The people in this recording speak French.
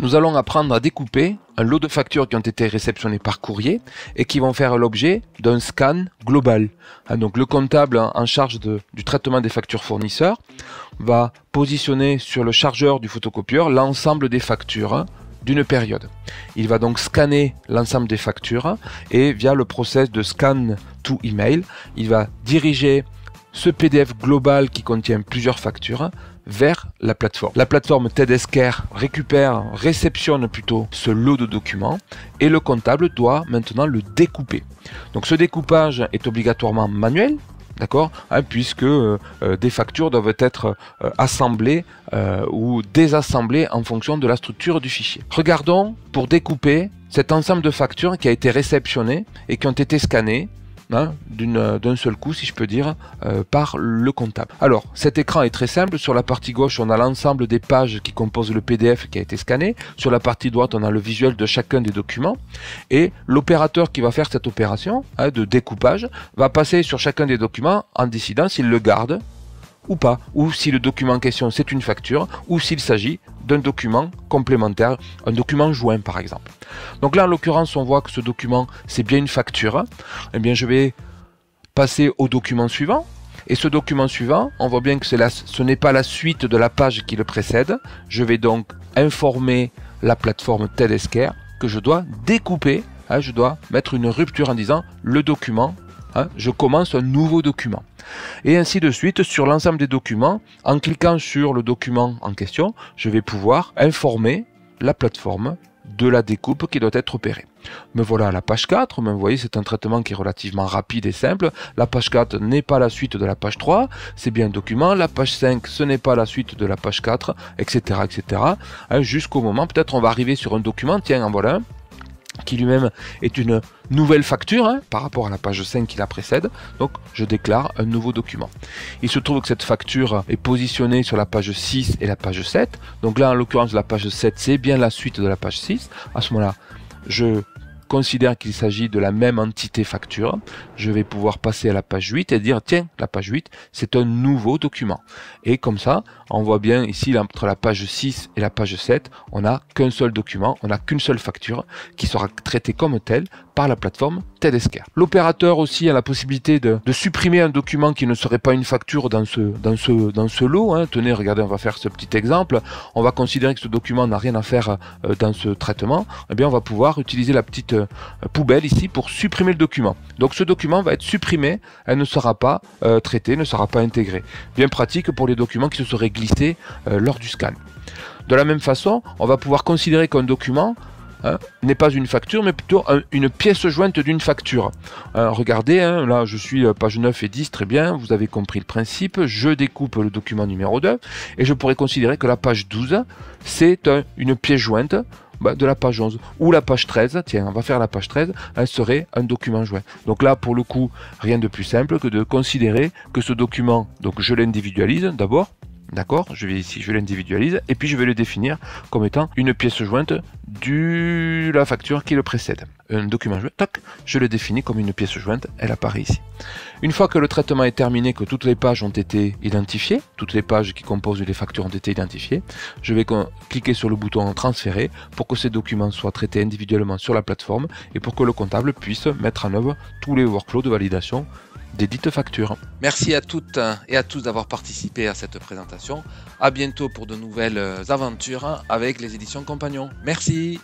nous allons apprendre à découper un lot de factures qui ont été réceptionnées par courrier et qui vont faire l'objet d'un scan global. Donc le comptable en charge du traitement des factures fournisseurs va positionner sur le chargeur du photocopieur l'ensemble des factures d'une période. Il va donc scanner l'ensemble des factures et via le process de scan to email, il va diriger ce PDF global qui contient plusieurs factures vers la plateforme. La plateforme TEDxCare réceptionne plutôt ce lot de documents et le comptable doit maintenant le découper. Donc ce découpage est obligatoirement manuel, d'accord, puisque des factures doivent être assemblées ou désassemblées en fonction de la structure du fichier. Regardons pour découper cet ensemble de factures qui a été réceptionné et qui ont été scannées d'un seul coup, si je peux dire, par le comptable. Alors, cet écran est très simple. Sur la partie gauche, on a l'ensemble des pages qui composent le PDF qui a été scanné. Sur la partie droite, on a le visuel de chacun des documents. Et l'opérateur qui va faire cette opération de découpage va passer sur chacun des documents en décidant s'il le garde ou pas, ou si le document en question c'est une facture, ou s'il s'agit d'un document complémentaire, un document joint par exemple. Donc là en l'occurrence on voit que ce document c'est bien une facture. Eh bien je vais passer au document suivant, et ce document suivant, on voit bien que ce n'est pas la suite de la page qui le précède. Je vais donc informer la plateforme TEDxCare que je dois découper, je dois mettre une rupture en disant le document, je commence un nouveau document. Et ainsi de suite sur l'ensemble des documents. En cliquant sur le document en question, je vais pouvoir informer la plateforme de la découpe qui doit être opérée. Me voilà à la page 4, mais vous voyez c'est un traitement qui est relativement rapide et simple. La page 4 n'est pas la suite de la page 3, c'est bien un document. La page 5 ce n'est pas la suite de la page 4, etc. etc. Jusqu'au moment, peut-être on va arriver sur un document, tiens en voilà un, qui lui-même est une nouvelle facture par rapport à la page 5 qui la précède. Donc je déclare un nouveau document. Il se trouve que cette facture est positionnée sur la page 6 et la page 7. Donc là en l'occurrence la page 7 c'est bien la suite de la page 6. À ce moment-là je considère qu'il s'agit de la même entité facture. Je vais pouvoir passer à la page 8 et dire tiens, la page 8 c'est un nouveau document. Et comme ça on voit bien ici entre la page 6 et la page 7 on n'a qu'un seul document, on n'a qu'une seule facture qui sera traitée comme telle par la plateforme TEDxCare. L'opérateur aussi a la possibilité de supprimer un document qui ne serait pas une facture dans ce lot. Tenez, regardez, on va faire ce petit exemple. On va considérer que ce document n'a rien à faire dans ce traitement. Eh bien, on va pouvoir utiliser la petite poubelle ici pour supprimer le document. Donc ce document va être supprimé, elle ne sera pas traité, ne sera pas intégré. Bien pratique pour les documents qui se seraient glissés lors du scan. De la même façon, on va pouvoir considérer qu'un document n'est pas une facture mais plutôt une pièce jointe d'une facture. Regardez, là je suis page 9 et 10, très bien, vous avez compris le principe. Je découpe le document numéro 2 et je pourrais considérer que la page 12 c'est une pièce jointe de la page 11, ou la page 13, tiens on va faire la page 13, elle serait un document joint. Donc là pour le coup rien de plus simple que de considérer que ce document, donc je l'individualise d'abord. D'accord, je vais ici, je l'individualise et puis je vais le définir comme étant une pièce jointe de la facture qui le précède. Un document joint, tac, je le définis comme une pièce jointe, elle apparaît ici. Une fois que le traitement est terminé, que toutes les pages ont été identifiées, toutes les pages qui composent les factures ont été identifiées, je vais cliquer sur le bouton transférer pour que ces documents soient traités individuellement sur la plateforme et pour que le comptable puisse mettre en œuvre tous les workflows de validation des dites factures. Merci à toutes et à tous d'avoir participé à cette présentation. À bientôt pour de nouvelles aventures avec les éditions Compagnons. Merci.